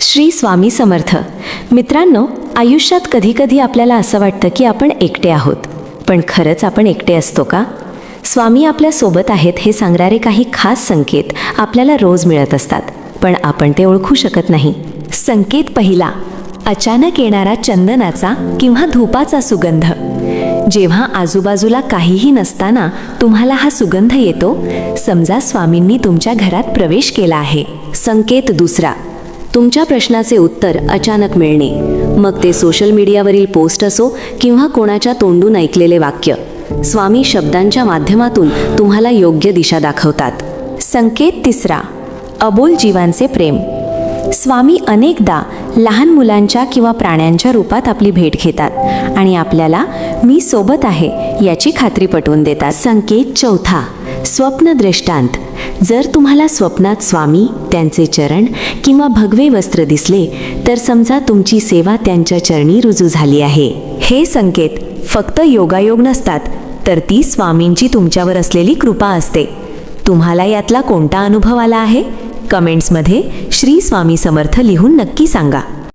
श्री स्वामी समर्थ. मित्रांनो, आयुष्यात कधीकधी आपल्याला असं वाटतं की आपण एकटे आहोत, पण खरंच आपण एकटे असतो का? स्वामी आपल्या सोबत आहेत हे सांगणारे काही खास संकेत आपल्याला रोज मिळत असतात, पण आपण ते ओळखू शकत नाही. संकेत पहिला, अचानक येणारा चंदनाचा किंवा धूपाचा सुगंध. जेव्हा आजूबाजूला काहीही नसताना तुम्हाला हा सुगंध येतो, समजा स्वामींनी तुमच्या घरात प्रवेश केला आहे. संकेत दुसरा, तुमच्या प्रश्नाचे उत्तर अचानक मिळणे. मग ते सोशल मीडियावरील पोस्ट असो किंवा कोणाच्या तोंडून ऐकलेले वाक्य. स्वामी शब्दांच्या माध्यमातून तुम्हाला योग्य दिशा दाखवतात. संकेत तिसरा, अबोल जीवांचे प्रेम. स्वामी अनेकदा लहान मुलांच्या किंवा प्राण्यांच्या रूपात आपली भेट घेतात आणि आपल्याला मी सोबत आहे याची खात्री पटवून देतात. संकेत चौथा, स्वप्न दृष्टांत. जर तुम्हाला स्वप्नात स्वामी, त्यांचे चरण किंवा भगवे वस्त्र दिसले, तर समजा तुमची सेवा त्यांच्या चरणी रुजू झाली आहे. हे संकेत फक्त योगायोग नसतात, तर ती स्वामींची तुमच्यावर असलेली कृपा असते. तुम्हाला यातला कोणता अनुभव आला आहे? कमेंट्समध्ये श्री स्वामी समर्थ लिहून नक्की सांगा.